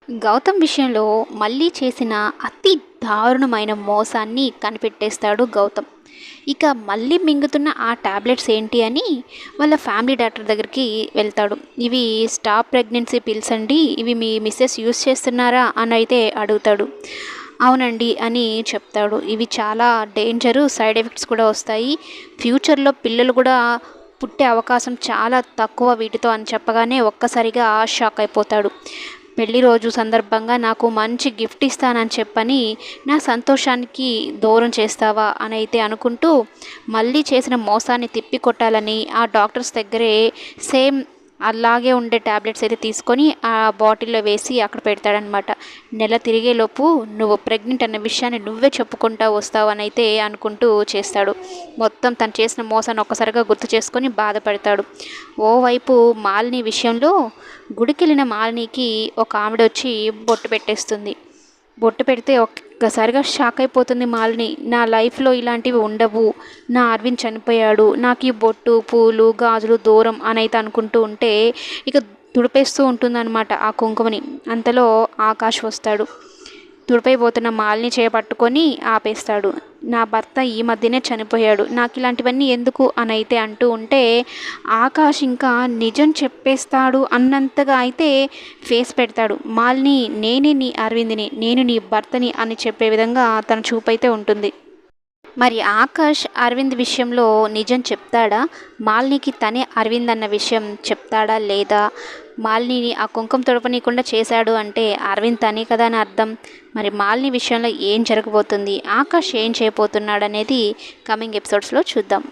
గౌతమ్ విషయంలో మళ్ళీ చేసిన అతి దారుణమైన మోసాన్ని కనిపెట్టేస్తాడు గౌతమ్. ఇక మళ్ళీ మింగుతున్న ఆ టాబ్లెట్స్ ఏంటి అని వాళ్ళ ఫ్యామిలీ డాక్టర్ దగ్గరికి వెళ్తాడు. ఇవి స్టాప్ ప్రెగ్నెన్సీ పిల్స్ అండి, ఇవి మీ మిస్సెస్ యూస్ చేస్తున్నారా అని అయితే అడుగుతాడు. అవునండి అని చెప్తాడు. ఇవి చాలా డేంజరు, సైడ్ ఎఫెక్ట్స్ కూడా వస్తాయి, ఫ్యూచర్లో పిల్లలు కూడా పుట్టే అవకాశం చాలా తక్కువ వీటితో అని చెప్పగానే ఒక్కసారిగా షాక్ అయిపోతాడు. పెళ్లి రోజు సందర్భంగా నాకు మంచి గిఫ్ట్ ఇస్తానని చెప్పని నా సంతోషానికి దూరం చేస్తావా అని అయితే అనుకుంటూ మళ్ళీ చేసిన మోసాన్ని తిప్పికొట్టాలని ఆ డాక్టర్స్ దగ్గరే సేమ్ అలాగే ఉండే ట్యాబ్లెట్స్ అయితే తీసుకొని ఆ బాటిల్లో వేసి అక్కడ పెడతాడనమాట. నెల తిరిగేలోపు నువ్వు ప్రెగ్నెంట్ అన్న విషయాన్ని నువ్వే చెప్పుకుంటా వస్తావు అని అయితే అనుకుంటూ చేస్తాడు. మొత్తం తను చేసిన మోసాన్ని ఒక్కసారిగా గుర్తు చేసుకొని బాధపడతాడు. ఓవైపు మాలిని విషయంలో గుడికెళ్ళిన మాలినికి ఒక ఆవిడ వచ్చి బొట్టు పెట్టేస్తుంది. బొట్టు పెడితే ఒక్కసారిగా షాక్ అయిపోతుంది మాలిని. నా లైఫ్లో ఇలాంటివి ఉండవు, నా అరవింద్ చనిపోయాడు, నాకు ఈ బొట్టు పూలు గాజులు దూరం అని అయితే అనుకుంటూ ఉంటే ఇక తుడిపేస్తూ ఉంటుందన్నమాట ఆ కుంకుమని. అంతలో ఆకాష్ వస్తాడు. తుడిపైపోతున్న మాలిని చేపట్టుకొని ఆపేస్తాడు. నా భర్త ఈ మధ్యనే చనిపోయాడు, నాకు ఇలాంటివన్నీ ఎందుకు అని అయితే అంటూ ఉంటే ఆకాష్ ఇంకా నిజం చెప్పేస్తాడు అన్నంతగా అయితే ఫేస్ పెడతాడు. మాలిని, నేనే నీ అరవింద్ని, నేను నీ భర్తని అని చెప్పే విధంగా తన చూపైతే ఉంటుంది. మరి ఆకాష్ అరవింద్ విషయంలో నిజం చెప్తాడా? మాలినికి తనే అరవింద్ అన్న విషయం చెప్తాడా లేదా? మాలినిని ఆ కుంకుమ తొడపనీయకుండా చేశాడు అంటే అరవింద్ తనే కదా అని అర్థం. మరి మాలిని విషయంలో ఏం జరగబోతుంది, ఆకాష్ ఏం చేయబోతున్నాడు అనేది కమింగ్ ఎపిసోడ్స్లో చూద్దాం.